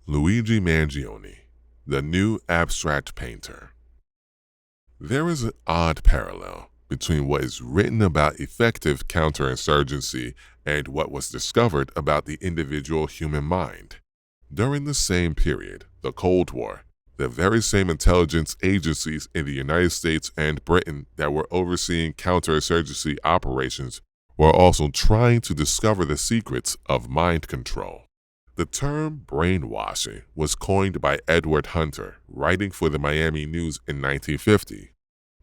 Luigi Mangione, the new abstract painter. There is an odd parallel between what is written about effective counterinsurgency and what was discovered about the individual human mind. During the same period, the Cold War, the very same intelligence agencies in the United States and Britain that were overseeing counterinsurgency operations were also trying to discover the secrets of mind control. The term brainwashing was coined by Edward Hunter, writing for the Miami News in 1950.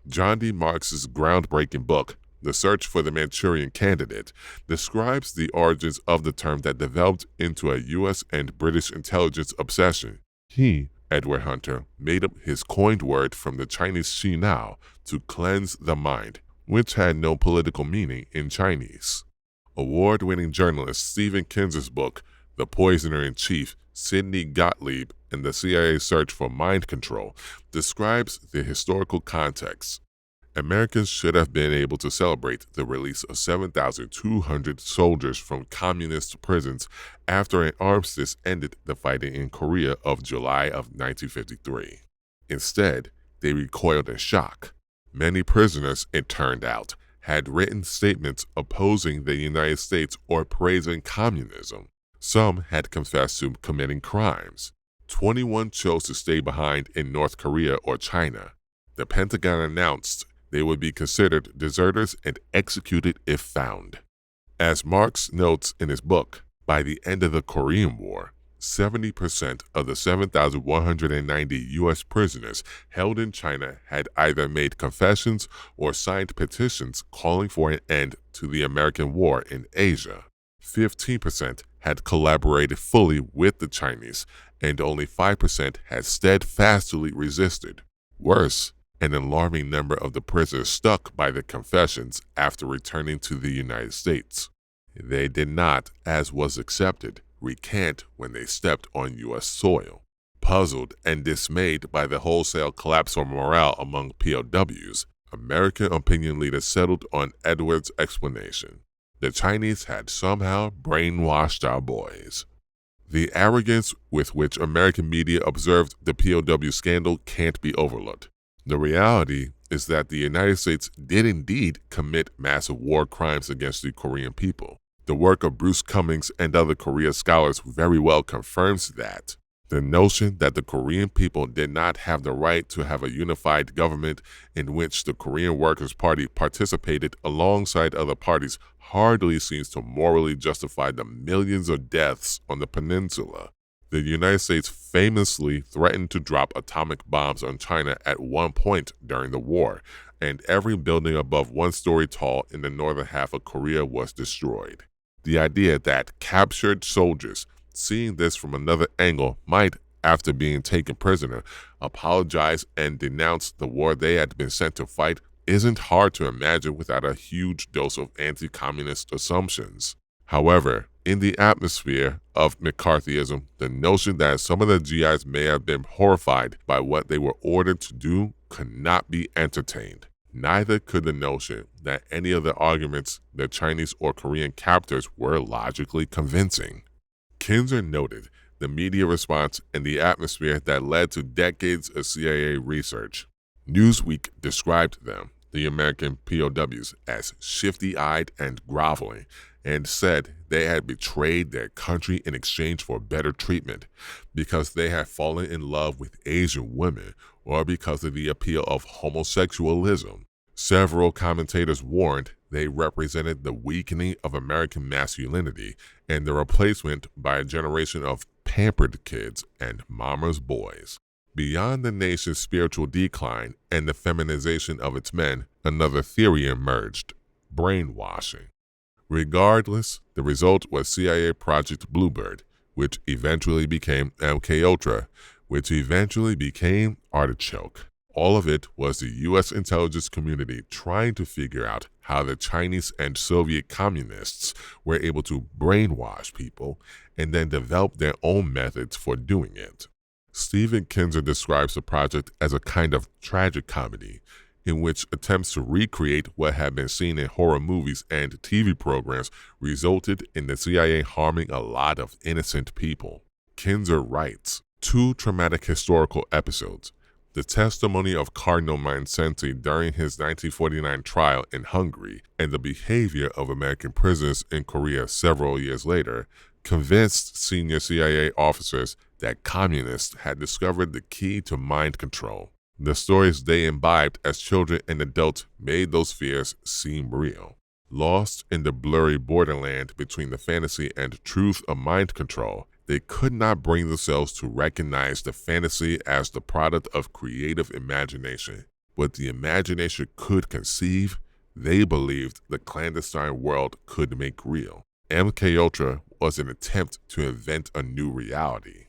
John D. Marx's groundbreaking book, The Search for the Manchurian Candidate, describes the origins of the term that developed into a U.S. and British intelligence obsession. He, Edward Hunter, made up his coined word from the Chinese Xinao to cleanse the mind, which had no political meaning in Chinese. Award-winning journalist Stephen Kinzer's book, The Poisoner-in-Chief, Sidney Gottlieb and the CIA Search for Mind Control, describes the historical context. Americans should have been able to celebrate the release of 7,200 soldiers from communist prisons after an armistice ended the fighting in Korea of July of 1953. Instead, they recoiled in shock. Many prisoners, it turned out, had written statements opposing the United States or praising communism. Some had confessed to committing crimes. 21 chose to stay behind in North Korea or China. The Pentagon announced they would be considered deserters and executed if found. As Marx notes in his book, by the end of the Korean War, 70% of the 7,190 U.S. prisoners held in China had either made confessions or signed petitions calling for an end to the American war in Asia. 15% had collaborated fully with the Chinese, and only 5% had steadfastly resisted. Worse, an alarming number of the prisoners stuck by the confessions after returning to the United States. They did not, as was accepted, recant when they stepped on U.S. soil. Puzzled and dismayed by the wholesale collapse of morale among POWs, American opinion leaders settled on Edwards' explanation. The Chinese had somehow brainwashed our boys. The arrogance with which American media observed the POW scandal can't be overlooked. The reality is that the United States did indeed commit massive war crimes against the Korean people. The work of Bruce Cummings and other Korea scholars very well confirms that. The notion that the Korean people did not have the right to have a unified government in which the Korean Workers' Party participated alongside other parties hardly seems to morally justify the millions of deaths on the peninsula. The United States famously threatened to drop atomic bombs on China at one point during the war, and every building above 1 story tall in the northern half of Korea was destroyed. The idea that captured soldiers, seeing this from another angle, might, after being taken prisoner, apologize and denounce the war they had been sent to fight isn't hard to imagine without a huge dose of anti-communist assumptions. However, in the atmosphere of McCarthyism, the notion that some of the GIs may have been horrified by what they were ordered to do could not be entertained. Neither could the notion that any of the arguments the Chinese or Korean captors were logically convincing. Kinzer noted the media response and the atmosphere that led to decades of CIA research. Newsweek described them, the American POWs, as shifty-eyed and groveling, and said they had betrayed their country in exchange for better treatment because they had fallen in love with Asian women or because of the appeal of homosexualism. Several commentators warned they represented the weakening of American masculinity and the replacement by a generation of pampered kids and mama's boys. Beyond the nation's spiritual decline and the feminization of its men, another theory emerged: brainwashing. Regardless, the result was CIA Project Bluebird, which eventually became MKUltra, which eventually became Artichoke. All of it was the U.S. intelligence community trying to figure out how the Chinese and Soviet communists were able to brainwash people and then develop their own methods for doing it. Stephen Kinzer describes the project as a kind of tragic comedy in which attempts to recreate what had been seen in horror movies and TV programs resulted in the CIA harming a lot of innocent people. Kinzer writes, two traumatic historical episodes, the testimony of Cardinal Mindszenty during his 1949 trial in Hungary and the behavior of American prisoners in Korea several years later, convinced senior CIA officers that communists had discovered the key to mind control. The stories they imbibed as children and adults made those fears seem real. Lost in the blurry borderland between the fantasy and truth of mind control, they could not bring themselves to recognize the fantasy as the product of creative imagination. What the imagination could conceive, they believed the clandestine world could make real. MKUltra was an attempt to invent a new reality.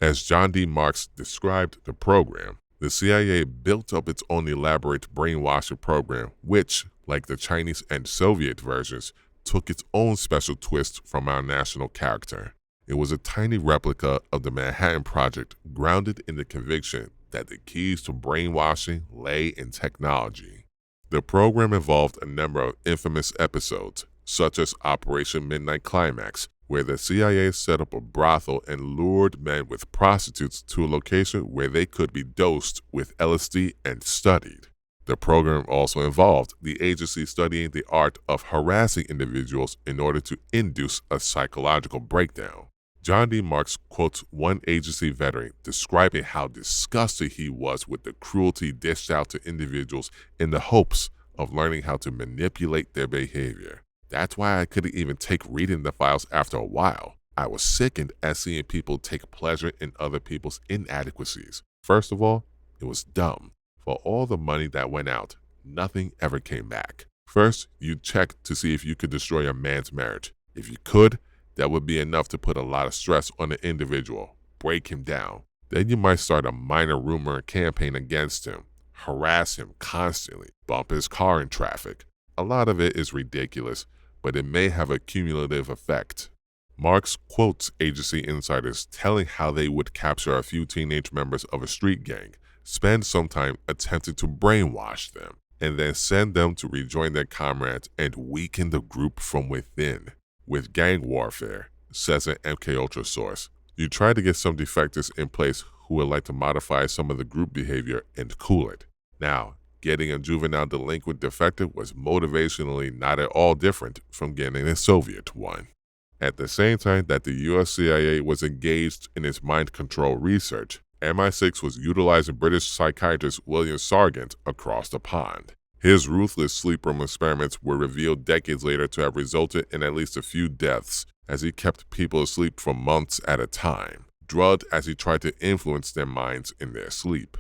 As John D. Marks described the program, the CIA built up its own elaborate brainwashing program, which, like the Chinese and Soviet versions, took its own special twist from our national character. It was a tiny replica of the Manhattan Project, grounded in the conviction that the keys to brainwashing lay in technology. The program involved a number of infamous episodes, such as Operation Midnight Climax, where the CIA set up a brothel and lured men with prostitutes to a location where they could be dosed with LSD and studied. The program also involved the agency studying the art of harassing individuals in order to induce a psychological breakdown. John D. Marks quotes one agency veteran describing how disgusted he was with the cruelty dished out to individuals in the hopes of learning how to manipulate their behavior. That's why I couldn't even take reading the files after a while. I was sickened at seeing people take pleasure in other people's inadequacies. First of all, it was dumb. For all the money that went out, nothing ever came back. First, you check to see if you could destroy a man's marriage. If you could, that would be enough to put a lot of stress on the individual, break him down. Then you might start a minor rumor and campaign against him, harass him constantly, bump his car in traffic. A lot of it is ridiculous, but it may have a cumulative effect. Marx quotes agency insiders telling how they would capture a few teenage members of a street gang, spend some time attempting to brainwash them, and then send them to rejoin their comrades and weaken the group from within. With gang warfare, says an MKUltra source, you try to get some defectors in place who would like to modify some of the group behavior and cool it. Now, getting a juvenile delinquent defector was motivationally not at all different from getting a Soviet one. At the same time that the US CIA was engaged in its mind control research, MI6 was utilizing British psychiatrist William Sargent across the pond. His ruthless sleep room experiments were revealed decades later to have resulted in at least a few deaths, as he kept people asleep for months at a time, drugged as he tried to influence their minds in their sleep.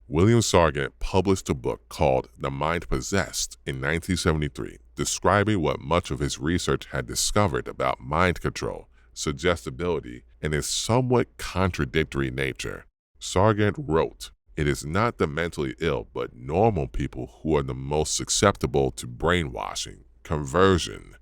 William Sargent published a book called The Mind Possessed in 1973, describing what much of his research had discovered about mind control, suggestibility, and its somewhat contradictory nature. Sargent wrote, "It is not the mentally ill, but normal people who are the most susceptible to brainwashing, conversion,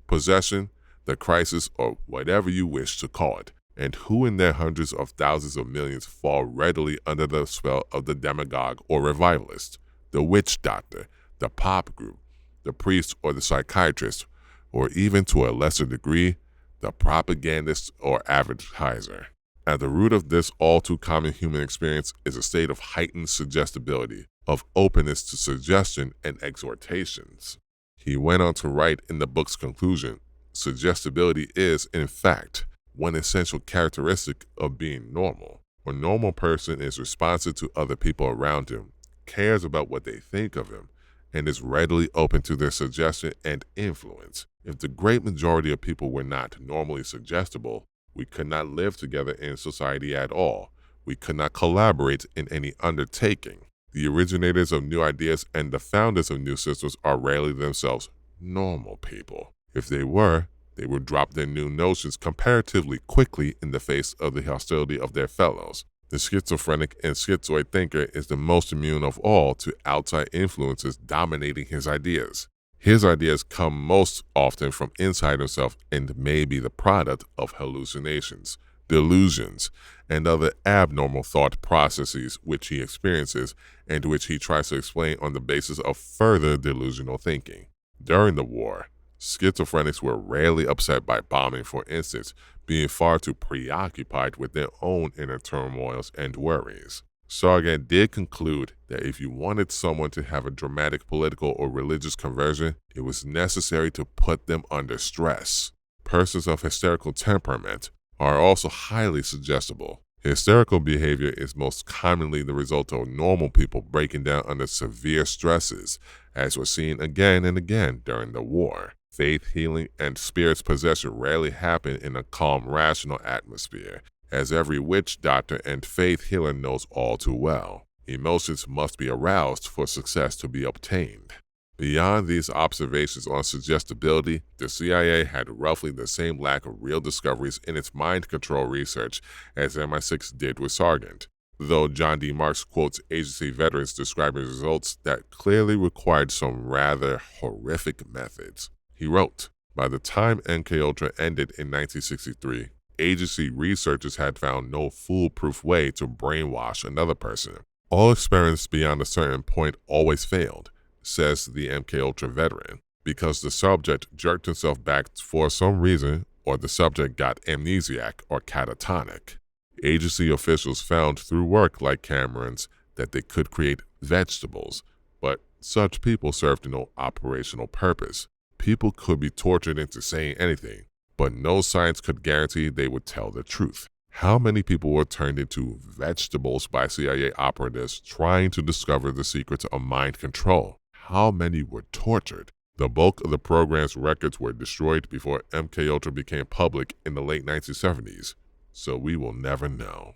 possession, the crisis, or whatever you wish to call it, and who in their hundreds of thousands of millions fall readily under the spell of the demagogue or revivalist, the witch doctor, the pop group, the priest or the psychiatrist, or even to a lesser degree, the propagandist or advertiser. At the root of this all too common human experience is a state of heightened suggestibility, of openness to suggestion and exhortations." He went on to write in the book's conclusion, "Suggestibility is, in fact, one essential characteristic of being normal. A normal person is responsive to other people around him, cares about what they think of him, and is readily open to their suggestion and influence. If the great majority of people were not normally suggestible, we could not live together in society at all. We could not collaborate in any undertaking. The originators of new ideas and the founders of new systems are rarely themselves normal people. If they were, they would drop their new notions comparatively quickly in the face of the hostility of their fellows. The schizophrenic and schizoid thinker is the most immune of all to outside influences dominating his ideas. His ideas come most often from inside himself and may be the product of hallucinations, delusions, and other abnormal thought processes which he experiences and which he tries to explain on the basis of further delusional thinking. During the war, schizophrenics were rarely upset by bombing, for instance, being far too preoccupied with their own inner turmoils and worries. Sargent did conclude that if you wanted someone to have a dramatic political or religious conversion, it was necessary to put them under stress. Persons of hysterical temperament are also highly suggestible. Hysterical behavior is most commonly the result of normal people breaking down under severe stresses, as was seen again and again during the war. Faith healing and spirit's possession rarely happen in a calm, rational atmosphere, as every witch doctor and faith healer knows all too well. Emotions must be aroused for success to be obtained. Beyond these observations on suggestibility, the CIA had roughly the same lack of real discoveries in its mind control research as MI6 did with Sargent, though John D. Marks quotes agency veterans describing results that clearly required some rather horrific methods. He wrote, "By the time MKUltra ended in 1963, agency researchers had found no foolproof way to brainwash another person. All experiments beyond a certain point always failed," says the MKUltra veteran, because the subject jerked himself back for some reason or the subject got amnesiac or catatonic. Agency officials found through work like Cameron's that they could create vegetables, but such people served no operational purpose. People could be tortured into saying anything, but no science could guarantee they would tell the truth. How many people were turned into vegetables by CIA operatives trying to discover the secrets of mind control? How many were tortured? The bulk of the program's records were destroyed before MKUltra became public in the late 1970s, so we will never know.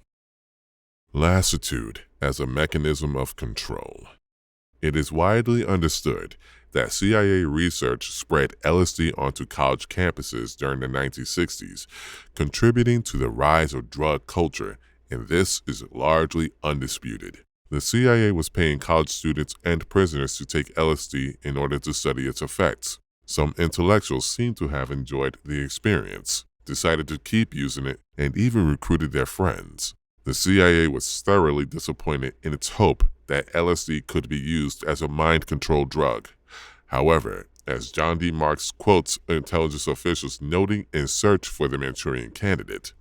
Lassitude as a mechanism of control. It is widely understood that CIA research spread LSD onto college campuses during the 1960s, contributing to the rise of drug culture, and this is largely undisputed. The CIA was paying college students and prisoners to take LSD in order to study its effects. Some intellectuals seem to have enjoyed the experience, decided to keep using it, and even recruited their friends. The CIA was thoroughly disappointed in its hope that LSD could be used as a mind control drug. However, as John D. Marks quotes intelligence officials noting in Search for the Manchurian Candidate,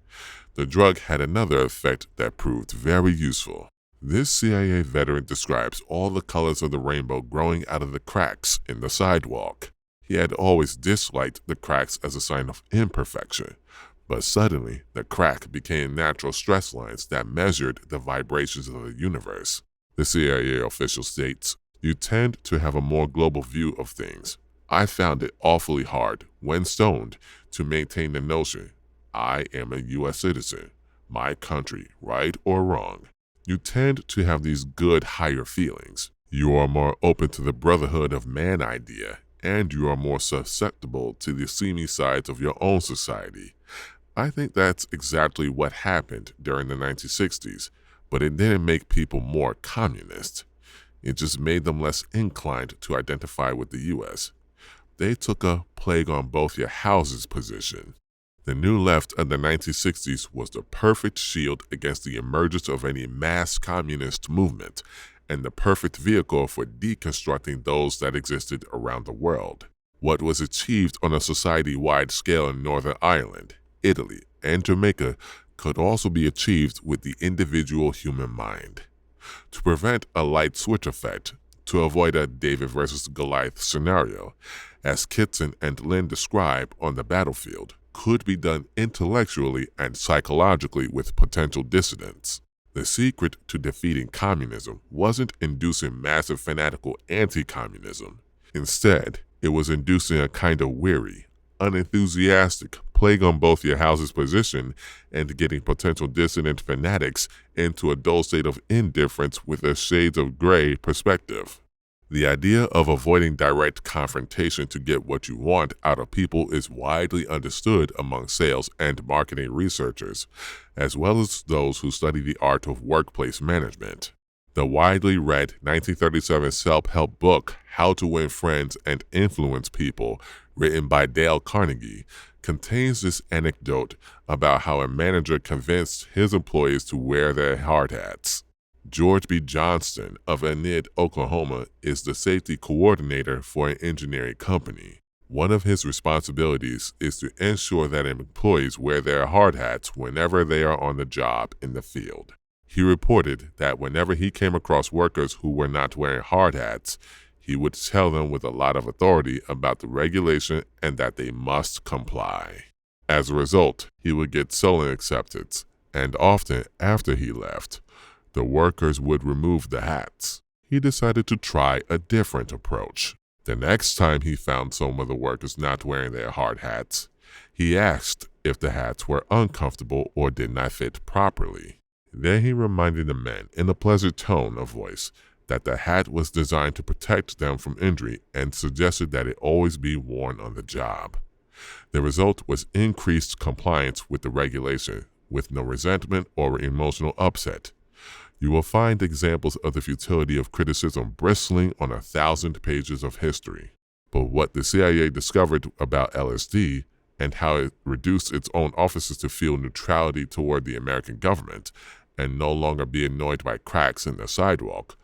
the drug had another effect that proved very useful. This CIA veteran describes all the colors of the rainbow growing out of the cracks in the sidewalk. He had always disliked the cracks as a sign of imperfection, but suddenly the crack became natural stress lines that measured the vibrations of the universe. The CIA official states, "You tend to have a more global view of things. I found it awfully hard, when stoned, to maintain the notion, I am a U.S. citizen, my country, right or wrong. You tend to have these good higher feelings. You are more open to the brotherhood of man idea, and you are more susceptible to the seamy sides of your own society." I think that's exactly what happened during the 1960s, but it didn't make people more communist. It just made them less inclined to identify with the U.S. They took a plague on both your houses position. The New Left of the 1960s was the perfect shield against the emergence of any mass communist movement, and the perfect vehicle for deconstructing those that existed around the world. What was achieved on a society-wide scale in Northern Ireland, Italy, and Jamaica could also be achieved with the individual human mind. To prevent a light switch effect, to avoid a David versus Goliath scenario, as Kitson and Lynn describe on the battlefield, could be done intellectually and psychologically with potential dissidents. The secret to defeating communism wasn't inducing massive fanatical anti-communism. Instead, it was inducing a kind of weary, unenthusiastic plague on both your houses position and getting potential dissident fanatics into a dull state of indifference with a shades of gray perspective. The idea of avoiding direct confrontation to get what you want out of people is widely understood among sales and marketing researchers, as well as those who study the art of workplace management. The widely read 1937 self-help book, How to Win Friends and Influence People, written by Dale Carnegie, contains this anecdote about how a manager convinced his employees to wear their hard hats. George B. Johnston of Enid, Oklahoma, is the safety coordinator for an engineering company. One of his responsibilities is to ensure that employees wear their hard hats whenever they are on the job in the field. He reported that whenever he came across workers who were not wearing hard hats, he would tell them with a lot of authority about the regulation and that they must comply. As a result, he would get sullen acceptance, and often after he left, the workers would remove the hats. He decided to try a different approach. The next time he found some of the workers not wearing their hard hats, he asked if the hats were uncomfortable or did not fit properly. Then he reminded the men in a pleasant tone of voice that the hat was designed to protect them from injury and suggested that it always be worn on the job. The result was increased compliance with the regulation, with no resentment or emotional upset. You will find examples of the futility of criticism bristling on 1,000 pages of history. But what the CIA discovered about LSD and how it reduced its own officers to feel neutrality toward the American government and no longer be annoyed by cracks in the sidewalk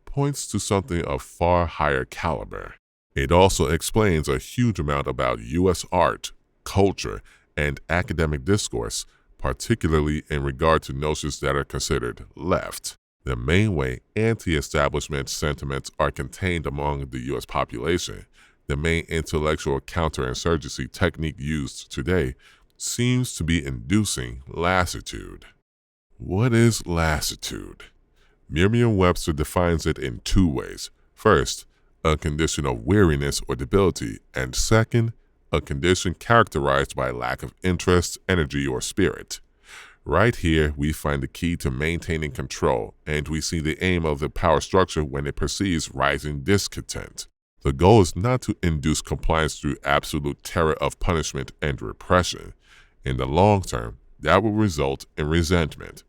points to something of far higher caliber. It also explains a huge amount about U.S. art, culture, and academic discourse, particularly in regard to notions that are considered left. The main way anti-establishment sentiments are contained among the U.S. population, the main intellectual counterinsurgency technique used today, seems to be inducing lassitude. What is lassitude? Merriam-Webster defines it in two ways. First, a condition of weariness or debility, and second, a condition characterized by lack of interest, energy, or spirit. Right here, we find the key to maintaining control, and we see the aim of the power structure when it perceives rising discontent. The goal is not to induce compliance through absolute terror of punishment and repression. In the long term, that will result in resentment.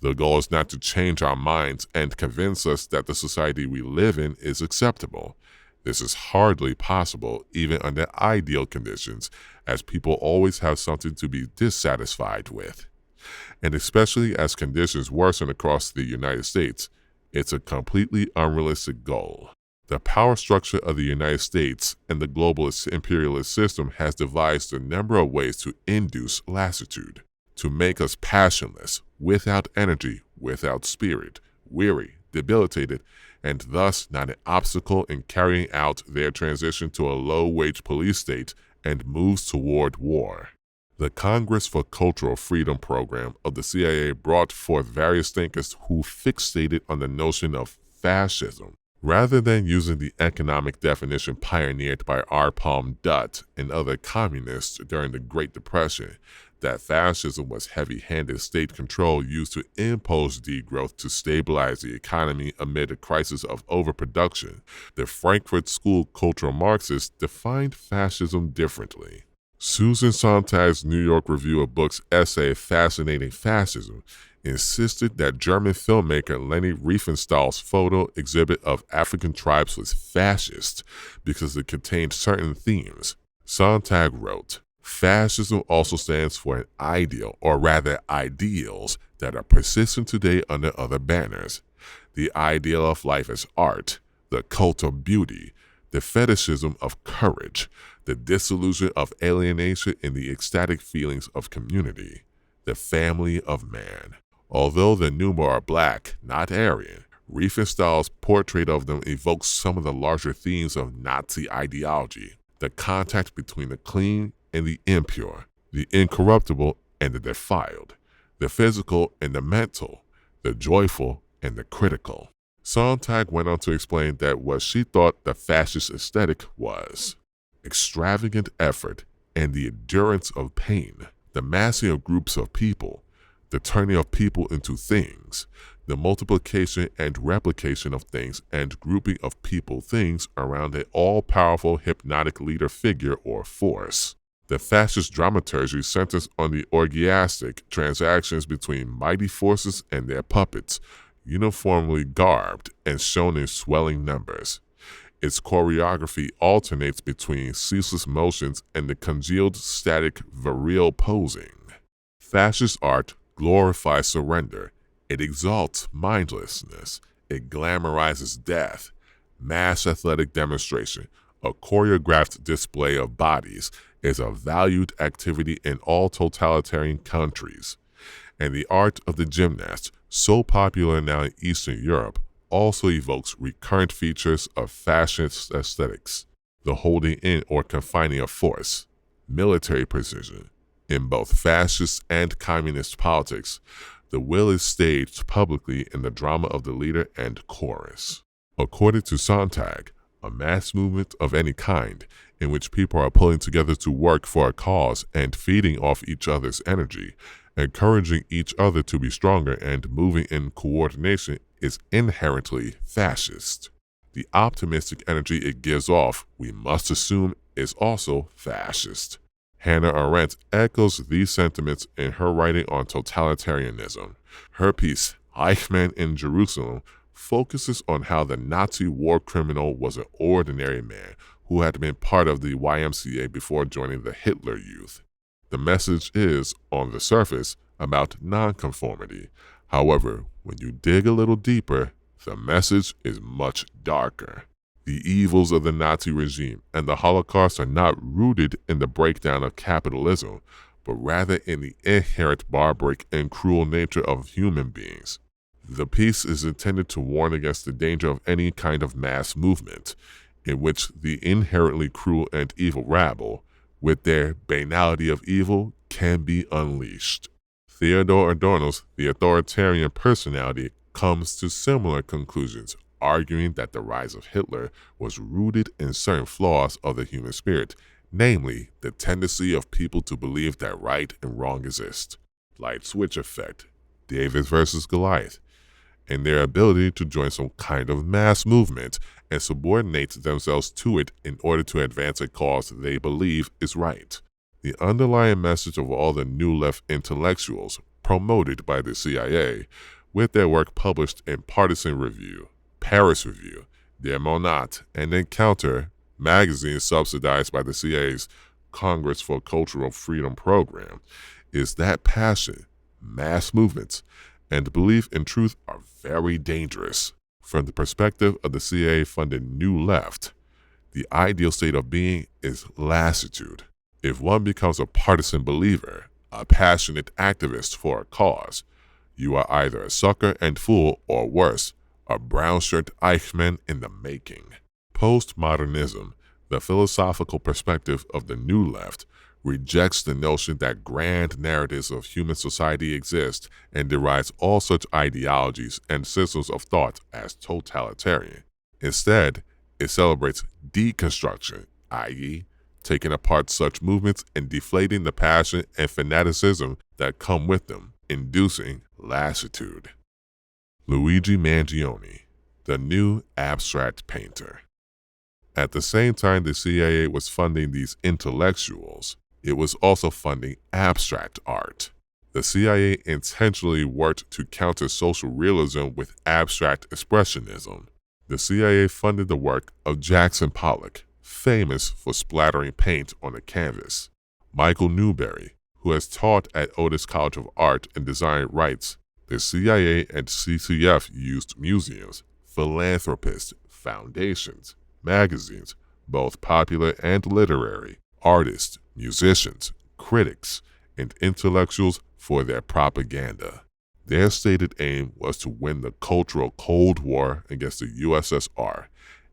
The goal is not to change our minds and convince us that the society we live in is acceptable. This is hardly possible even under ideal conditions, as people always have something to be dissatisfied with. And especially as conditions worsen across the United States, it's a completely unrealistic goal. The power structure of the United States and the globalist imperialist system has devised a number of ways to induce lassitude, to make us passionless, without energy, without spirit, weary, debilitated, and thus not an obstacle in carrying out their transition to a low-wage police state and moves toward war. The Congress for Cultural Freedom program of the CIA brought forth various thinkers who fixated on the notion of fascism. Rather than using the economic definition pioneered by R. Palm Dutt and other communists during the Great Depression, that fascism was heavy-handed state control used to impose degrowth to stabilize the economy amid a crisis of overproduction, the Frankfurt School cultural Marxists defined fascism differently. Susan Sontag's New York Review of Books essay Fascinating Fascism insisted that German filmmaker Leni Riefenstahl's photo exhibit of African tribes was fascist because it contained certain themes. Sontag wrote, "Fascism also stands for an ideal, or rather ideals, that are persistent today under other banners. The ideal of life as art, the cult of beauty, the fetishism of courage, the disillusion of alienation in the ecstatic feelings of community, the family of man. Although the Numa are black, not Aryan, Riefenstahl's portrait of them evokes some of the larger themes of Nazi ideology, the contact between the clean and the impure, the incorruptible and the defiled, the physical and the mental, the joyful and the critical." Sontag went on to explain that what she thought the fascist aesthetic was extravagant effort and the endurance of pain, the massing of groups of people, the turning of people into things, the multiplication and replication of things and grouping of people things around an all-powerful hypnotic leader figure or force. The fascist dramaturgy centers on the orgiastic transactions between mighty forces and their puppets, uniformly garbed and shown in swelling numbers. Its choreography alternates between ceaseless motions and the congealed static virile posing. Fascist art glorifies surrender. It exalts mindlessness. It glamorizes death. Mass athletic demonstration, A choreographed display of bodies is a valued activity in all totalitarian countries, and the art of the gymnast, so popular now in Eastern Europe, also evokes recurrent features of fascist aesthetics, the holding in or confining of force, military precision. In both fascist and communist politics, the will is staged publicly in the drama of the leader and chorus. According to Sontag, a mass movement of any kind, in which people are pulling together to work for a cause and feeding off each other's energy, encouraging each other to be stronger and moving in coordination, is inherently fascist. The optimistic energy it gives off, we must assume, is also fascist. Hannah Arendt echoes these sentiments in her writing on totalitarianism. Her piece, Eichmann in Jerusalem, focuses on how the Nazi war criminal was an ordinary man who had been part of the YMCA before joining the Hitler Youth. The message is, on the surface, about nonconformity. However, when you dig a little deeper, the message is much darker. The evils of the Nazi regime and the Holocaust are not rooted in the breakdown of capitalism, but rather in the inherent barbaric and cruel nature of human beings. The piece is intended to warn against the danger of any kind of mass movement, in which the inherently cruel and evil rabble, with their banality of evil, can be unleashed. Theodor Adorno's The Authoritarian Personality comes to similar conclusions, arguing that the rise of Hitler was rooted in certain flaws of the human spirit, namely the tendency of people to believe that right and wrong exist, light switch effect, David versus Goliath, and their ability to join some kind of mass movement and subordinate themselves to it in order to advance a cause they believe is right. The underlying message of all the New Left intellectuals promoted by the CIA, with their work published in Partisan Review, Paris Review, Der Monat, and Encounter, magazines subsidized by the CIA's Congress for Cultural Freedom program, is that passion, mass movements, and belief in truth are very dangerous. From the perspective of the CIA-funded New Left, the ideal state of being is lassitude. If one becomes a partisan believer, a passionate activist for a cause, you are either a sucker and fool or worse, a brown-shirt Eichmann in the making. Postmodernism, the philosophical perspective of the New Left, rejects the notion that grand narratives of human society exist and derides all such ideologies and systems of thought as totalitarian. Instead, it celebrates deconstruction, i.e., taking apart such movements and deflating the passion and fanaticism that come with them, inducing lassitude. Luigi Mangione, the new abstract painter. At the same time the CIA was funding these intellectuals, it was also funding abstract art. The CIA intentionally worked to counter social realism with abstract expressionism. The CIA funded the work of Jackson Pollock, famous for splattering paint on a canvas. Michael Newberry, who has taught at Otis College of Art and Design, writes, the CIA and CCF used museums, philanthropists, foundations, magazines, both popular and literary, artists, musicians, critics, and intellectuals for their propaganda. Their stated aim was to win the cultural Cold War against the USSR.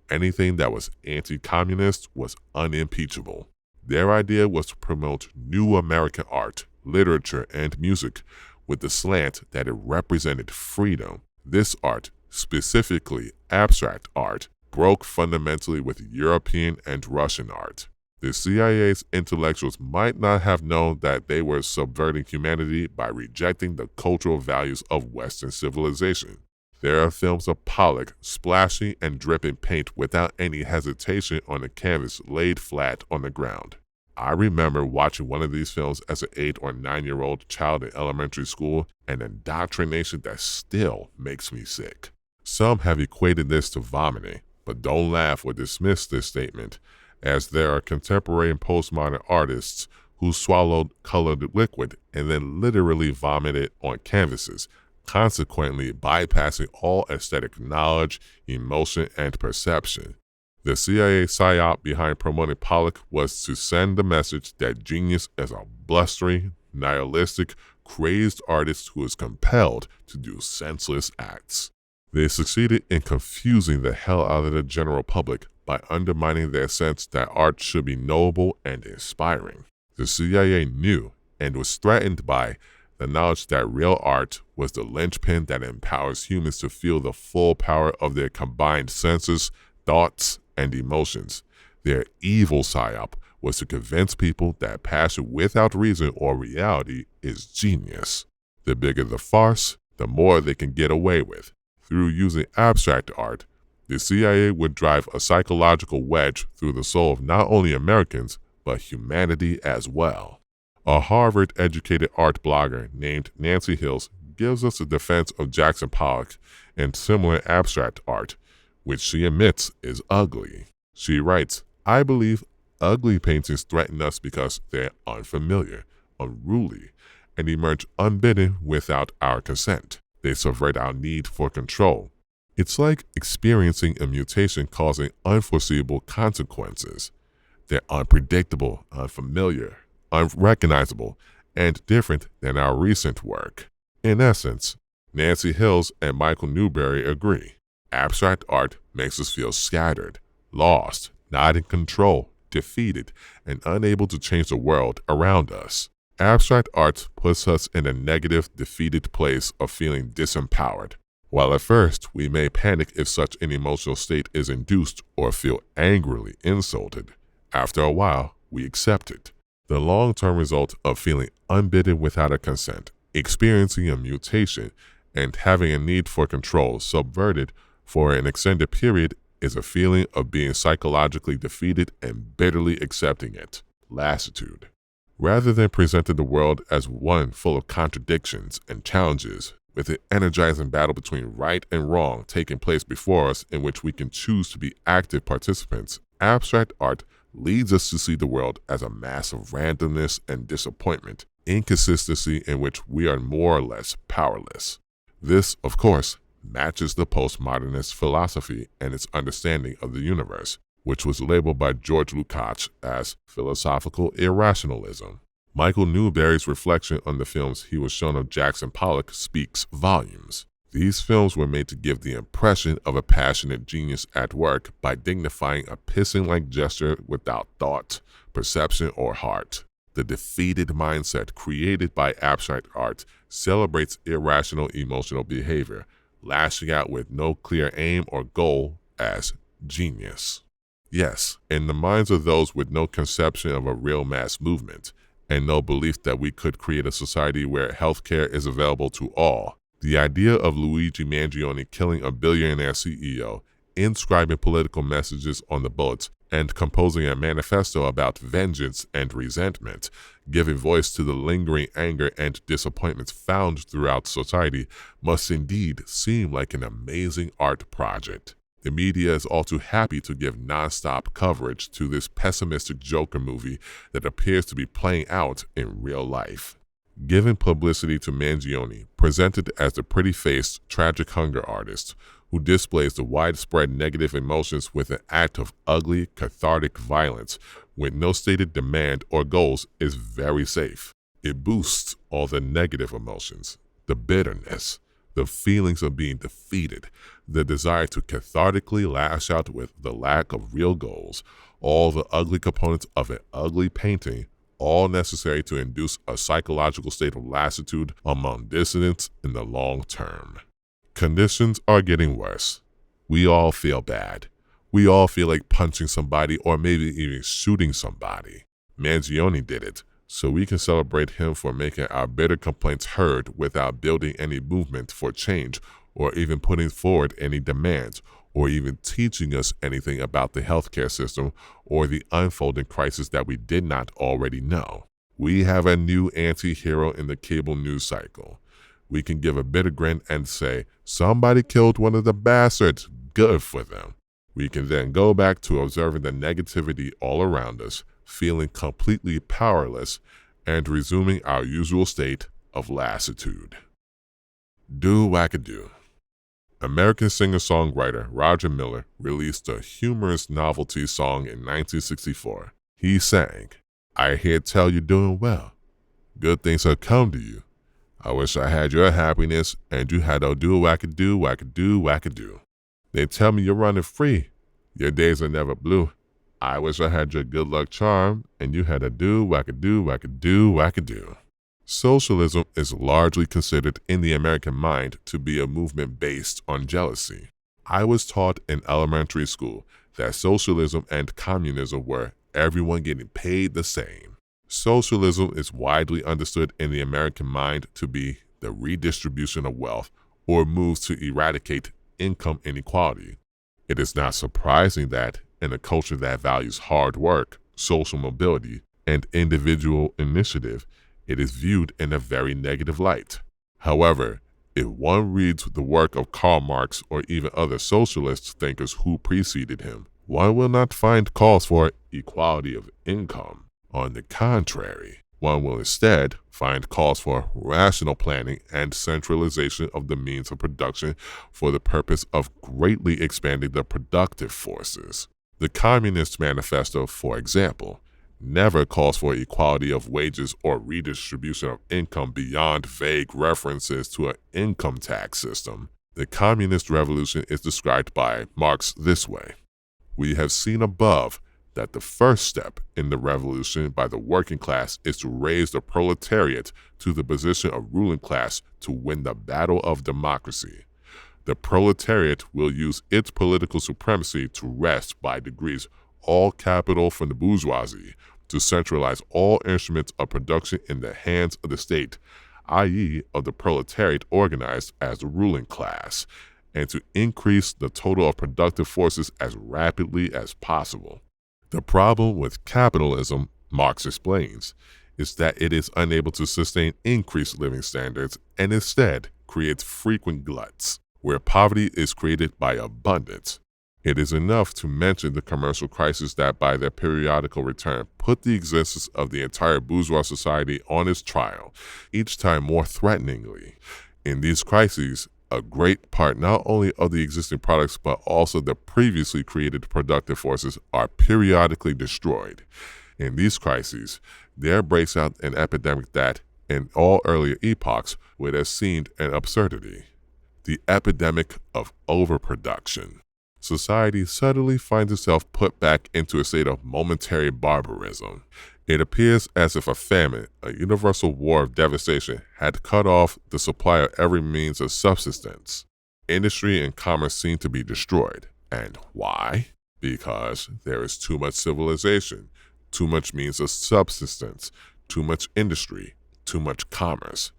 Anything that was anti-communist was unimpeachable. Their idea was to promote new American art, literature, and music with the slant that it represented freedom. This art, specifically abstract art, broke fundamentally with European and Russian art. The CIA's intellectuals might not have known that they were subverting humanity by rejecting the cultural values of Western civilization. There are films of Pollock splashing and dripping paint without any hesitation on a canvas laid flat on the ground. I remember watching one of these films as an 8 or 9-year-old child in elementary school, an indoctrination that still makes me sick. Some have equated this to vomiting, but don't laugh or dismiss this statement, as there are contemporary and postmodern artists who swallowed colored liquid and then literally vomited on canvases, consequently bypassing all aesthetic knowledge, emotion, and perception. The CIA psyop behind promoting Pollock was to send the message that genius is a blustery, nihilistic, crazed artist who is compelled to do senseless acts. They succeeded in confusing the hell out of the general public by undermining their sense that art should be noble and inspiring. The CIA knew and was threatened by the knowledge that real art was the linchpin that empowers humans to feel the full power of their combined senses, thoughts, and emotions. Their evil psyop was to convince people that passion without reason or reality is genius. The bigger the farce, the more they can get away with. Through using abstract art, the CIA would drive a psychological wedge through the soul of not only Americans, but humanity as well. A Harvard-educated art blogger named Nancy Hills gives us a defense of Jackson Pollock and similar abstract art, which she admits is ugly. She writes, "I believe ugly paintings threaten us because they're unfamiliar, unruly, and emerge unbidden without our consent. They subvert our need for control. It's like experiencing a mutation causing unforeseeable consequences. They're unpredictable, unfamiliar, unrecognizable, and different than our recent work." In essence, Nancy Hills and Michael Newberry agree. Abstract art makes us feel scattered, lost, not in control, defeated, and unable to change the world around us. Abstract art puts us in a negative, defeated place of feeling disempowered. While at first we may panic if such an emotional state is induced or feel angrily insulted, after a while we accept it. The long-term result of feeling unbidden without a consent, experiencing a mutation, and having a need for control subverted for an extended period is a feeling of being psychologically defeated and bitterly accepting it, lassitude. Rather than presenting the world as one full of contradictions and challenges, with an energizing battle between right and wrong taking place before us in which we can choose to be active participants, abstract art leads us to see the world as a mass of randomness and disappointment, inconsistency in which we are more or less powerless. This, of course, matches the postmodernist philosophy and its understanding of the universe, which was labeled by George Lukács as philosophical irrationalism. Michael Newberry's reflection on the films he was shown of Jackson Pollock speaks volumes. These films were made to give the impression of a passionate genius at work by dignifying a pissing-like gesture without thought, perception, or heart. The defeated mindset created by abstract art celebrates irrational emotional behavior, lashing out with no clear aim or goal as genius. Yes, in the minds of those with no conception of a real mass movement, and no belief that we could create a society where healthcare is available to all, the idea of Luigi Mangione killing a billionaire CEO, inscribing political messages on the bullets, and composing a manifesto about vengeance and resentment, giving voice to the lingering anger and disappointments found throughout society, must indeed seem like an amazing art project. The media is all too happy to give nonstop coverage to this pessimistic Joker movie that appears to be playing out in real life. Giving publicity to Mangione, presented as the pretty-faced, tragic hunger artist who displays the widespread negative emotions with an act of ugly, cathartic violence with no stated demand or goals, is very safe. It boosts all the negative emotions, the bitterness, the feelings of being defeated, the desire to cathartically lash out with the lack of real goals, all the ugly components of an ugly painting, all necessary to induce a psychological state of lassitude among dissidents in the long term. Conditions are getting worse. We all feel bad. We all feel like punching somebody or maybe even shooting somebody. Mangione did it, so we can celebrate him for making our bitter complaints heard without building any movement for change or even putting forward any demands or even teaching us anything about the healthcare system or the unfolding crisis that we did not already know. We have a new anti-hero in the cable news cycle. We can give a bitter grin and say, somebody killed one of the bastards, good for them. We can then go back to observing the negativity all around us, feeling completely powerless, and resuming our usual state of lassitude. Do wackadoo. American singer-songwriter Roger Miller released a humorous novelty song in 1964. He sang, "I hear tell you're doing well. Good things have come to you. I wish I had your happiness and you had to do wackadoo, wackadoo, wackadoo. They tell me you're running free. Your days are never blue. I wish I had your good luck charm and you had to do wackadoo, wackadoo, wackadoo." Socialism is largely considered in the American mind to be a movement based on jealousy. I was taught in elementary school that socialism and communism were everyone getting paid the same. Socialism is widely understood in the American mind to be the redistribution of wealth or moves to eradicate income inequality. It is not surprising that in a culture that values hard work, social mobility, and individual initiative, it is viewed in a very negative light. However, if one reads the work of Karl Marx or even other socialist thinkers who preceded him, one will not find calls for equality of income. On the contrary, one will instead find calls for rational planning and centralization of the means of production for the purpose of greatly expanding the productive forces. The Communist Manifesto, for example, never calls for equality of wages or redistribution of income beyond vague references to an income tax system. The communist revolution is described by Marx this way. We have seen above that the first step in the revolution by the working class is to raise the proletariat to the position of ruling class to win the battle of democracy. The proletariat will use its political supremacy to wrest by degrees all capital from the bourgeoisie, to centralize all instruments of production in the hands of the state, i.e. of the proletariat organized as the ruling class, and to increase the total of productive forces as rapidly as possible. The problem with capitalism, Marx explains, is that it is unable to sustain increased living standards and instead creates frequent gluts, where poverty is created by abundance. It is enough to mention the commercial crises that by their periodical return put the existence of the entire bourgeois society on its trial, each time more threateningly. In these crises, a great part not only of the existing products but also the previously created productive forces are periodically destroyed. In these crises, there breaks out an epidemic that, in all earlier epochs, would have seemed an absurdity: the epidemic of overproduction. Society suddenly finds itself put back into a state of momentary barbarism. It appears as if a famine, a universal war of devastation, had cut off the supply of every means of subsistence. Industry and commerce seem to be destroyed. And why? Because there is too much civilization, too much means of subsistence, too much industry, too much commerce.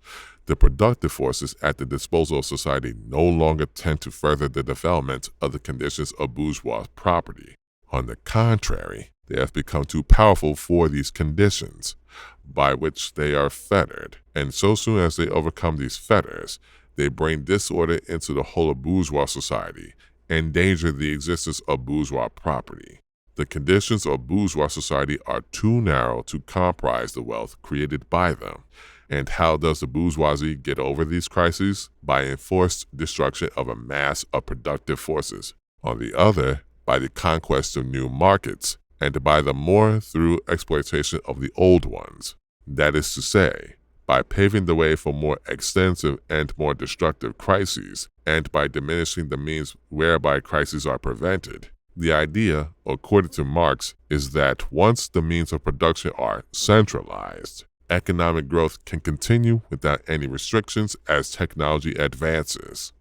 The productive forces at the disposal of society no longer tend to further the development of the conditions of bourgeois property. On the contrary, they have become too powerful for these conditions, by which they are fettered, and so soon as they overcome these fetters, they bring disorder into the whole of bourgeois society, endanger the existence of bourgeois property. The conditions of bourgeois society are too narrow to comprise the wealth created by them. And how does the bourgeoisie get over these crises? By enforced destruction of a mass of productive forces. On the other, by the conquest of new markets, and by the more through exploitation of the old ones. That is to say, by paving the way for more extensive and more destructive crises, and by diminishing the means whereby crises are prevented. The idea, according to Marx, is that once the means of production are centralized, economic growth can continue without any restrictions as technology advances.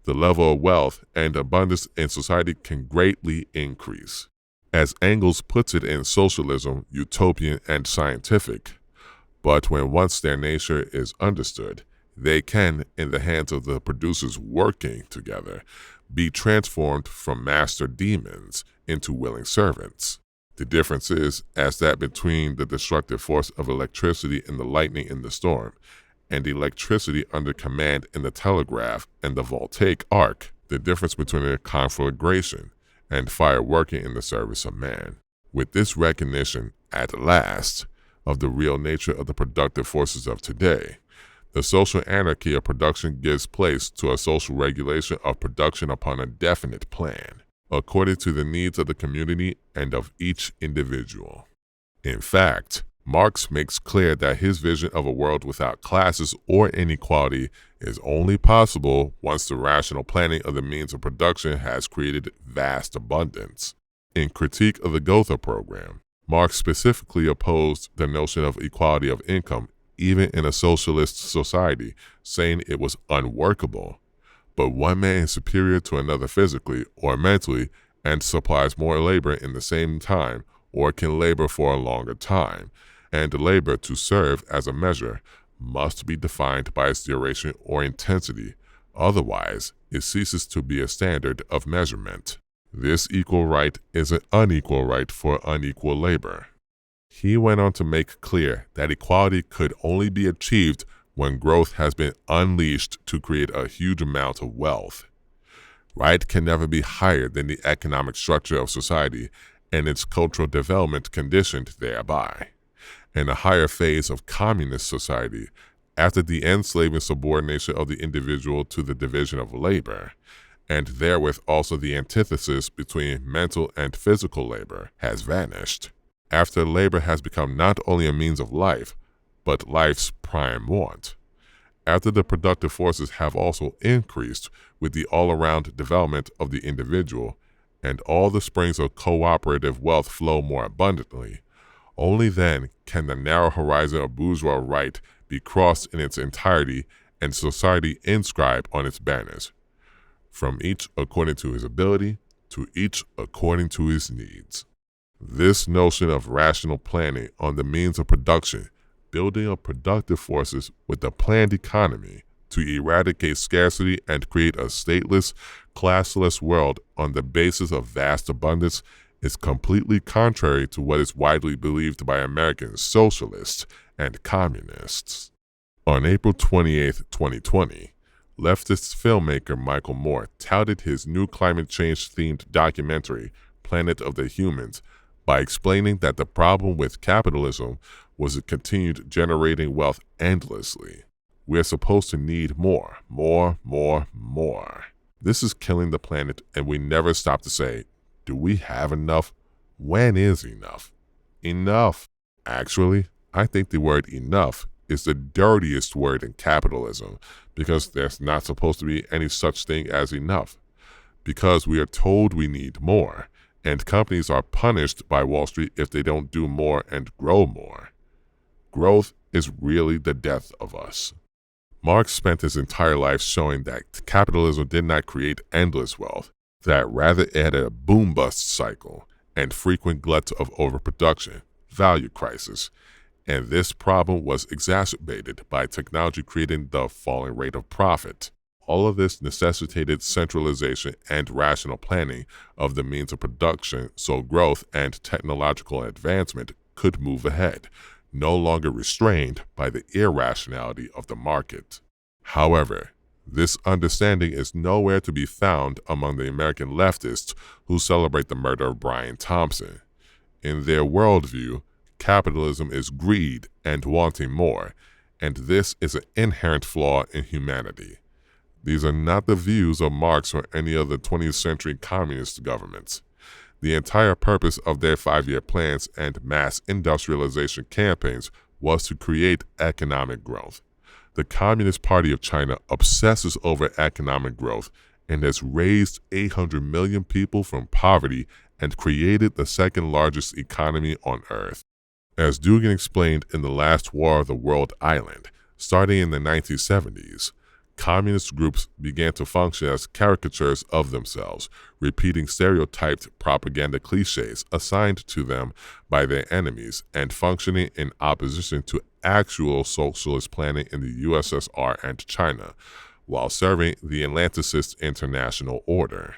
The level of wealth and abundance in society can greatly increase. As Engels puts it in Socialism, Utopian and Scientific, but when once their nature is understood, they can, in the hands of the producers working together, be transformed from master demons into willing servants. The difference is as that between the destructive force of electricity in the lightning in the storm, and electricity under command in the telegraph and the voltaic arc, the difference between a conflagration and fire working in the service of man. With this recognition, at last, of the real nature of the productive forces of today, The social anarchy of production gives place to a social regulation of production upon a definite plan, according to the needs of the community and of each individual. In fact, Marx makes clear that his vision of a world without classes or inequality is only possible once the rational planning of the means of production has created vast abundance. In Critique of the Gotha Program, Marx specifically opposed the notion of equality of income even in a socialist society, saying it was unworkable. But one man is superior to another physically or mentally and supplies more labor in the same time or can labor for a longer time, and labor to serve as a measure must be defined by its duration or intensity. Otherwise, it ceases to be a standard of measurement. This equal right is an unequal right for unequal labor. He went on to make clear that equality could only be achieved when growth has been unleashed to create a huge amount of wealth. Right can never be higher than the economic structure of society and its cultural development conditioned thereby. In a higher phase of communist society, after the enslaving subordination of the individual to the division of labor, and therewith also the antithesis between mental and physical labor, has vanished, after labor has become not only a means of life, but life's prime want, after the productive forces have also increased with the all-around development of the individual, and all the springs of cooperative wealth flow more abundantly, only then can the narrow horizon of bourgeois right be crossed in its entirety and society inscribe on its banners, from each according to his ability, to each according to his needs. This notion of rational planning on the means of production, building up productive forces with a planned economy to eradicate scarcity and create a stateless, classless world on the basis of vast abundance, is completely contrary to what is widely believed by American socialists and communists. On April 28, 2020, leftist filmmaker Michael Moore touted his new climate change-themed documentary, Planet of the Humans, by explaining that the problem with capitalism was it continued generating wealth endlessly. We're supposed to need more. This is killing the planet, and we never stop to say, do we have enough? When is enough? Enough. Actually, I think the word enough is the dirtiest word in capitalism because there's not supposed to be any such thing as enough. Because we are told we need more, and companies are punished by Wall Street if they don't do more and grow more. Growth is really the death of us. Marx spent his entire life showing that capitalism did not create endless wealth, that rather it had a boom-bust cycle and frequent gluts of overproduction, value crisis, and this problem was exacerbated by technology creating the falling rate of profit. All of this necessitated centralization and rational planning of the means of production so growth and technological advancement could move ahead, no longer restrained by the irrationality of the market. However, this understanding is nowhere to be found among the American leftists who celebrate the murder of Brian Thompson. In their worldview, capitalism is greed and wanting more, and this is an inherent flaw in humanity. These are not the views of Marx or any of the 20th century communist governments. The entire purpose of their 5-year plans and mass industrialization campaigns was to create economic growth. The Communist Party of China obsesses over economic growth and has raised 800 million people from poverty and created the second largest economy on earth. As Dugan explained in The Last War of the World Island, starting in the 1970s, communist groups began to function as caricatures of themselves, repeating stereotyped propaganda cliches assigned to them by their enemies and functioning in opposition to actual socialist planning in the USSR and China, while serving the Atlanticist international order.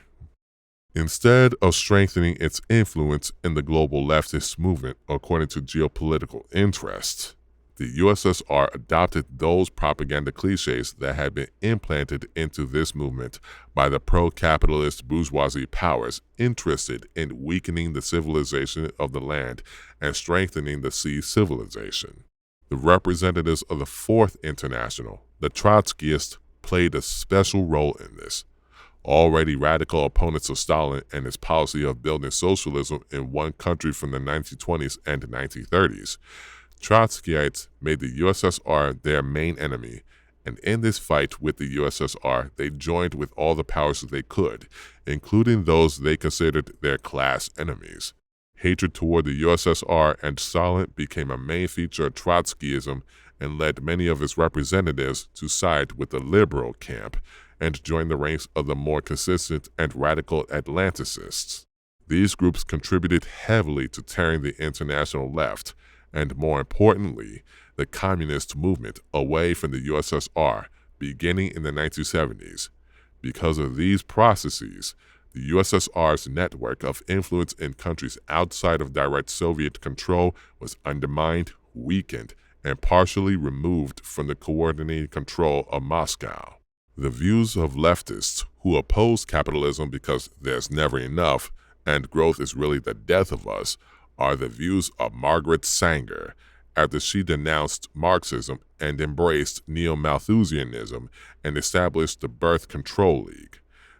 Instead of strengthening its influence in the global leftist movement according to geopolitical interests, the USSR adopted those propaganda cliches that had been implanted into this movement by the pro-capitalist bourgeoisie powers interested in weakening the civilization of the land and strengthening the sea civilization. The representatives of the Fourth International, the Trotskyists, played a special role in this. Already radical opponents of Stalin and his policy of building socialism in one country from the 1920s and 1930s, Trotskyites made the USSR their main enemy, and in this fight with the USSR, they joined with all the powers they could, including those they considered their class enemies. Hatred toward the USSR and Stalin became a main feature of Trotskyism and led many of its representatives to side with the liberal camp and join the ranks of the more consistent and radical Atlanticists. These groups contributed heavily to tearing the international left, and more importantly, the communist movement away from the USSR beginning in the 1970s. Because of these processes, the USSR's network of influence in countries outside of direct Soviet control was undermined, weakened, and partially removed from the coordinated control of Moscow. The views of leftists who oppose capitalism because there's never enough and growth is really the death of us are the views of Margaret Sanger after she denounced Marxism and embraced neo-Malthusianism and established the Birth Control League.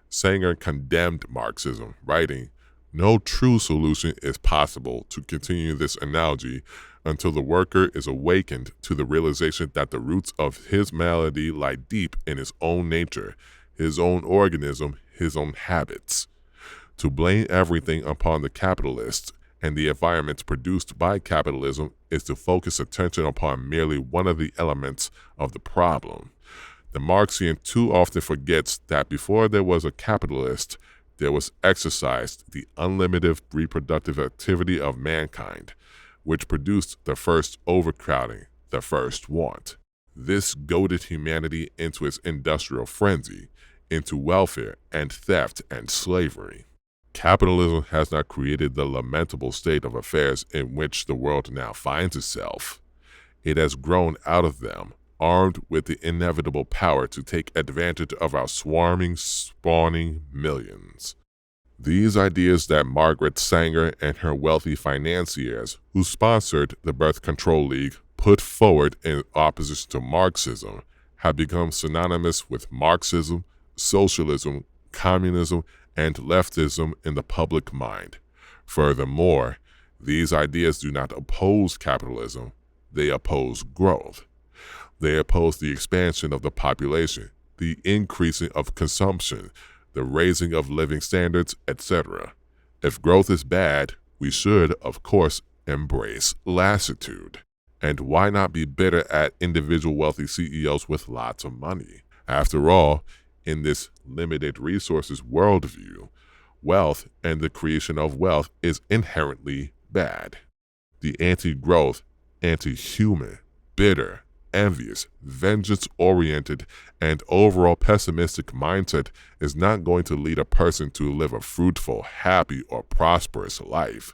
Sanger condemned Marxism, writing, "No true solution is possible to continue this analogy until the worker is awakened to the realization that the roots of his malady lie deep in his own nature, his own organism, his own habits. To blame everything upon the capitalists and the environments produced by capitalism is to focus attention upon merely one of the elements of the problem. The Marxian too often forgets that before there was a capitalist, there was exercised the unlimited reproductive activity of mankind, which produced the first overcrowding, the first want. This goaded humanity into its industrial frenzy, into welfare and theft and slavery. Capitalism has not created the lamentable state of affairs in which the world now finds itself. It has grown out of them, armed with the inevitable power to take advantage of our swarming, spawning millions." These ideas that Margaret Sanger and her wealthy financiers, who sponsored the Birth Control League, put forward in opposition to Marxism, have become synonymous with Marxism, socialism, communism, and leftism in the public mind. Furthermore, these ideas do not oppose capitalism, they oppose growth. They oppose the expansion of the population, the increasing of consumption, the raising of living standards, etc. If growth is bad, we should, of course, embrace lassitude. And why not be bitter at individual wealthy CEOs with lots of money? After all, in this limited resources worldview, wealth and the creation of wealth is inherently bad. The anti-growth, anti-human, bitter, envious, vengeance-oriented, and overall pessimistic mindset is not going to lead a person to live a fruitful, happy, or prosperous life.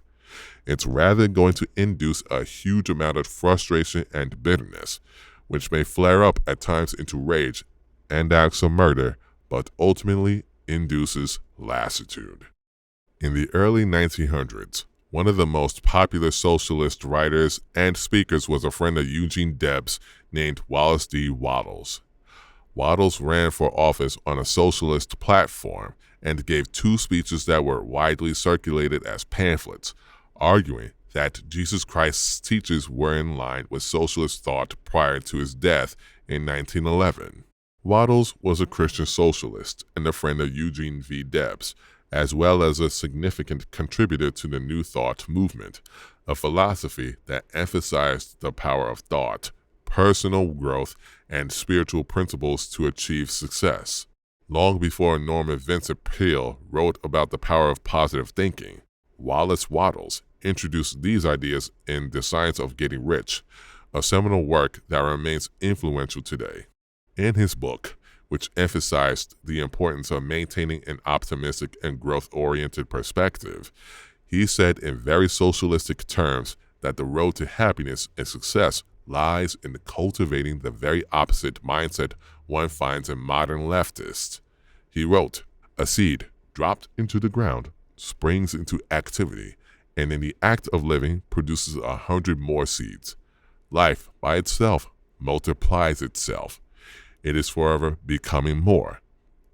It's rather going to induce a huge amount of frustration and bitterness, which may flare up at times into rage and acts of murder, but ultimately induces lassitude. In the early 1900s, one of the most popular socialist writers and speakers was a friend of Eugene Debs named Wallace D. Wattles. Wattles ran for office on a socialist platform and gave two speeches that were widely circulated as pamphlets, arguing that Jesus Christ's teachings were in line with socialist thought prior to his death in 1911. Wattles was a Christian socialist and a friend of Eugene V. Debs, as well as a significant contributor to the New Thought movement, a philosophy that emphasized the power of thought, personal growth, and spiritual principles to achieve success. Long before Norman Vincent Peale wrote about the power of positive thinking, Wallace Wattles introduced these ideas in The Science of Getting Rich, a seminal work that remains influential today. In his book, which emphasized the importance of maintaining an optimistic and growth-oriented perspective, he said in very socialistic terms that the road to happiness and success lies in cultivating the very opposite mindset one finds in modern leftists. He wrote, "A seed dropped into the ground springs into activity, and in the act of living produces 100 more seeds. Life by itself multiplies itself. It is forever becoming more.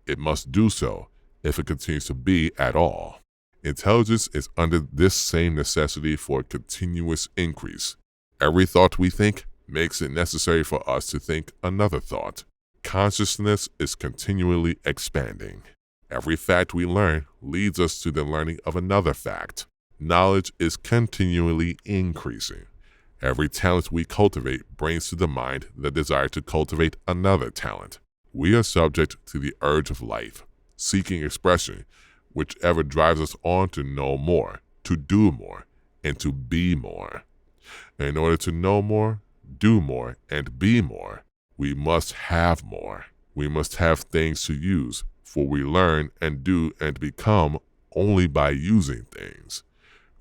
It must do so if it continues to be at all. Intelligence is under this same necessity for continuous increase. Every thought we think makes it necessary for us to think another thought. Consciousness is continually expanding. Every fact we learn leads us to the learning of another fact. Knowledge is continually increasing. Every talent we cultivate brings to the mind the desire to cultivate another talent. We are subject to the urge of life, seeking expression, whichever drives us on to know more, to do more, and to be more. In order to know more, do more, and be more, we must have more. We must have things to use, for we learn and do and become only by using things.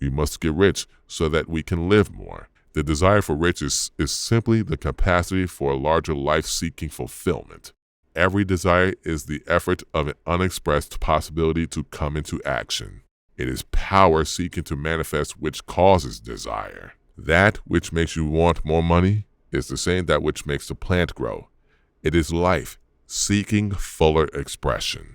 We must get rich so that we can live more. The desire for riches is simply the capacity for a larger life-seeking fulfillment. Every desire is the effort of an unexpressed possibility to come into action. It is power seeking to manifest which causes desire. That which makes you want more money is the same that which makes the plant grow. It is life seeking fuller expression.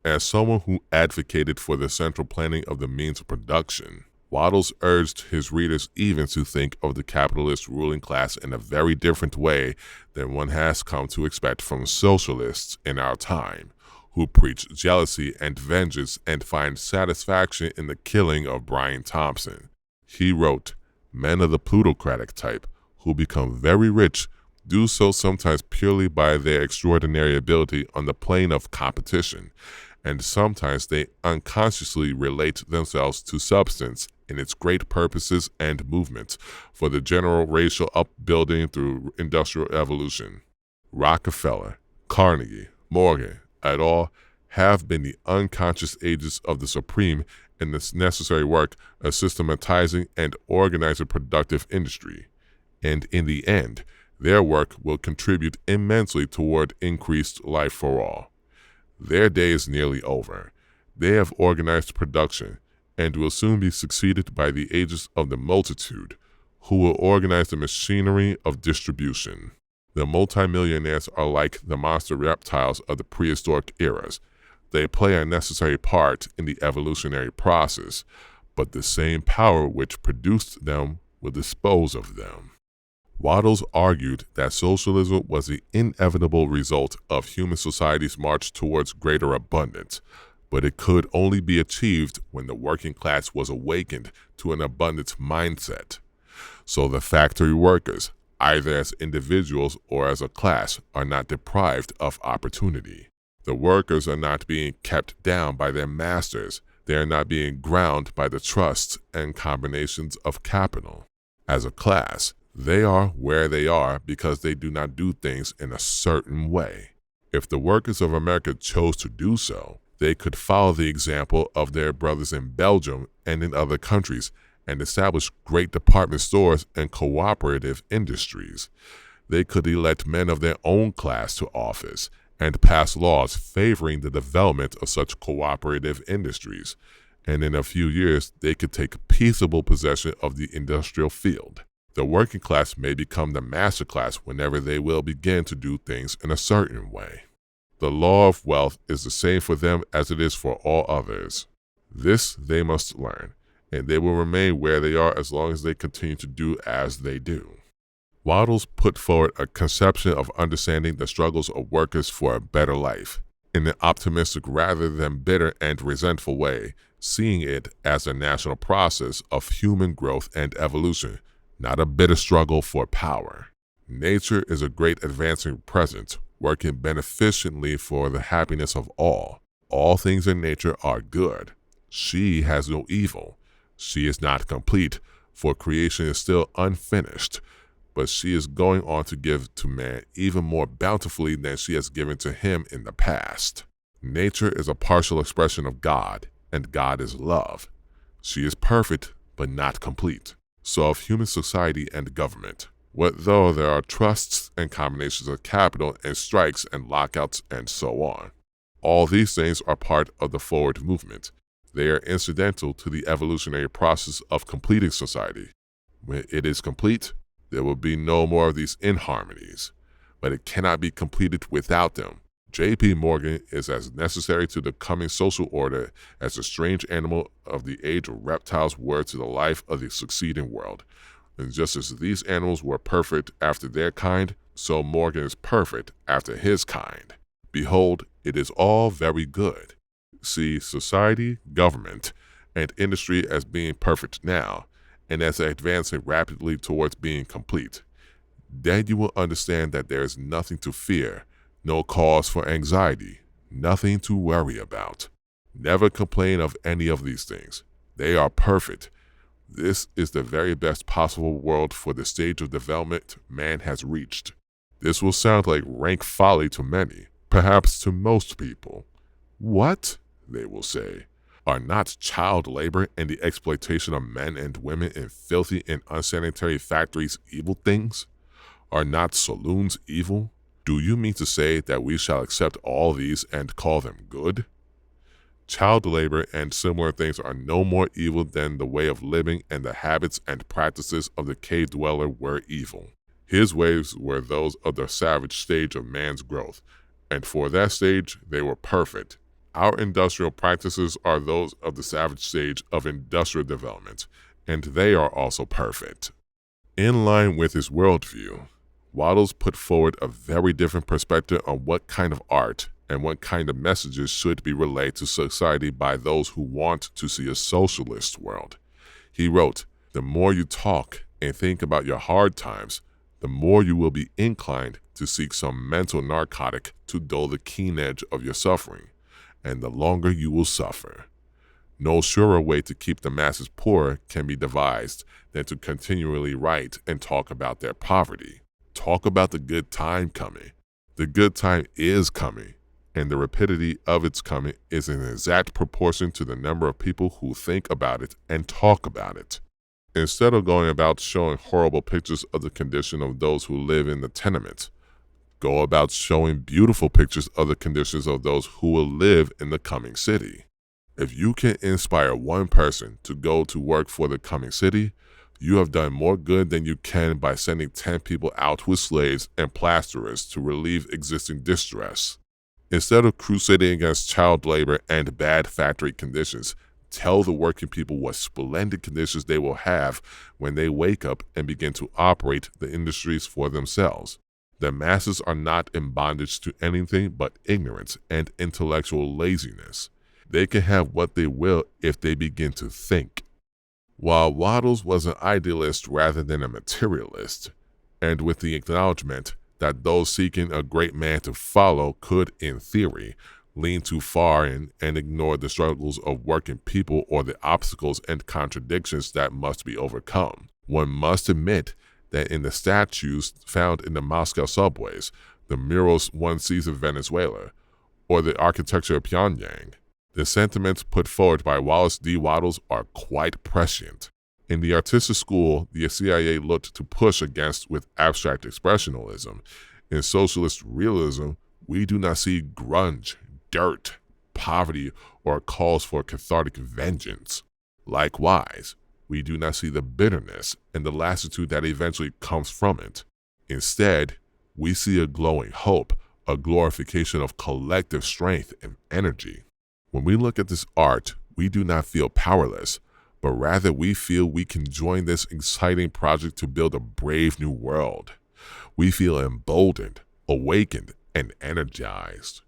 As someone who advocated for the central planning of the means of production, Wattles urged his readers even to think of the capitalist ruling class in a very different way than one has come to expect from socialists in our time, who preach jealousy and vengeance and find satisfaction in the killing of Brian Thompson. He wrote, "Men of the plutocratic type, who become very rich, do so sometimes purely by their extraordinary ability on the plane of competition, and sometimes they unconsciously relate themselves to substance in its great purposes and movements for the general racial upbuilding through industrial evolution. Rockefeller, Carnegie, Morgan, et al. Have been the unconscious agents of the supreme in this necessary work of systematizing and organizing productive industry, and in the end, their work will contribute immensely toward increased life for all. Their day is nearly over. They have organized production and will soon be succeeded by the agents of the multitude, who will organize the machinery of distribution. The multimillionaires are like the monster reptiles of the prehistoric eras. They play a necessary part in the evolutionary process, but the same power which produced them will dispose of them." Wattles argued that socialism was the inevitable result of human society's march towards greater abundance, but it could only be achieved when the working class was awakened to an abundance mindset. So the factory workers, either as individuals or as a class, are not deprived of opportunity. The workers are not being kept down by their masters. They are not being ground by the trusts and combinations of capital. As a class, they are where they are because they do not do things in a certain way. If the workers of America chose to do so, they could follow the example of their brothers in Belgium and in other countries and establish great department stores and cooperative industries. They could elect men of their own class to office and pass laws favoring the development of such cooperative industries, and in a few years they could take peaceable possession of the industrial field. The working class may become the master class whenever they will begin to do things in a certain way. The law of wealth is the same for them as it is for all others. This they must learn, and they will remain where they are as long as they continue to do as they do. Wattles put forward a conception of understanding the struggles of workers for a better life in an optimistic rather than bitter and resentful way, seeing it as a national process of human growth and evolution, not a bitter struggle for power. Nature is a great advancing present, working beneficently for the happiness of all. All things in nature are good. She has no evil. She is not complete, for creation is still unfinished, but she is going on to give to man even more bountifully than she has given to him in the past. Nature is a partial expression of God, and God is love. She is perfect, but not complete. So of human society and government. What though there are trusts and combinations of capital and strikes and lockouts and so on. All these things are part of the forward movement. They are incidental to the evolutionary process of completing society. When it is complete, There will be no more of these inharmonies, but it cannot be completed without them. J.P. Morgan is as necessary to the coming social order as the strange animal of the age of reptiles were to the life of the succeeding world. And just as these animals were perfect after their kind, so Morgan is perfect after his kind. Behold, it is all very good. See society, government, and industry as being perfect now, and as advancing rapidly towards being complete. Then you will understand that there is nothing to fear, no cause for anxiety, nothing to worry about. Never complain of any of these things. They are perfect. This is the very best possible world for the stage of development man has reached. This will sound like rank folly to many, perhaps to most people. What, they will say, are not child labor and the exploitation of men and women in filthy and unsanitary factories evil things? Are not saloons evil? Do you mean to say that we shall accept all these and call them good? Child labor and similar things are no more evil than the way of living and the habits and practices of the cave dweller were evil. His ways were those of the savage stage of man's growth, and for that stage they were perfect. Our industrial practices are those of the savage stage of industrial development, and they are also perfect. In line with his worldview, Waddles put forward a very different perspective on what kind of art and what kind of messages should be relayed to society by those who want to see a socialist world. He wrote, "The more you talk and think about your hard times, the more you will be inclined to seek some mental narcotic to dull the keen edge of your suffering, and the longer you will suffer. No surer way to keep the masses poor can be devised than to continually write and talk about their poverty. Talk about the good time coming. The good time is coming, and the rapidity of its coming is in exact proportion to the number of people who think about it and talk about it. Instead of going about showing horrible pictures of the condition of those who live in the tenements, go about showing beautiful pictures of the conditions of those who will live in the coming city. If you can inspire one person to go to work for the coming city, you have done more good than you can by sending 10 people out with slaves and plasterers to relieve existing distress. Instead of crusading against child labor and bad factory conditions, tell the working people what splendid conditions they will have when they wake up and begin to operate the industries for themselves. The masses are not in bondage to anything but ignorance and intellectual laziness. They can have what they will if they begin to think." While Waddles was an idealist rather than a materialist, and with the acknowledgement that those seeking a great man to follow could, in theory, lean too far in and ignore the struggles of working people or the obstacles and contradictions that must be overcome, one must admit that in the statues found in the Moscow subways, the murals one sees of Venezuela, or the architecture of Pyongyang, the sentiments put forward by Wallace D. Waddles are quite prescient. In the artistic school, the CIA looked to push against with abstract expressionism. In socialist realism, we do not see grunge, dirt, poverty, or calls for cathartic vengeance. Likewise, we do not see the bitterness and the lassitude that eventually comes from it. Instead, we see a glowing hope, a glorification of collective strength and energy. When we look at this art, we do not feel powerless, but rather we feel we can join this exciting project to build a brave new world. We feel emboldened, awakened, and energized.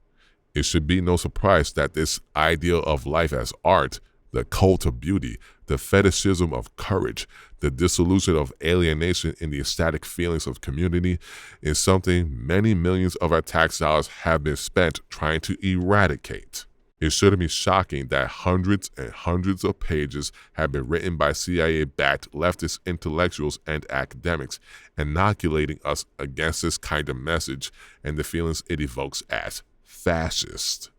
It should be no surprise that this ideal of life as art, the cult of beauty, the fetishism of courage, the dissolution of alienation in the ecstatic feelings of community, is something many millions of our tax dollars have been spent trying to eradicate. It shouldn't be shocking that hundreds and hundreds of pages have been written by CIA-backed leftist intellectuals and academics, inoculating us against this kind of message and the feelings it evokes as fascist.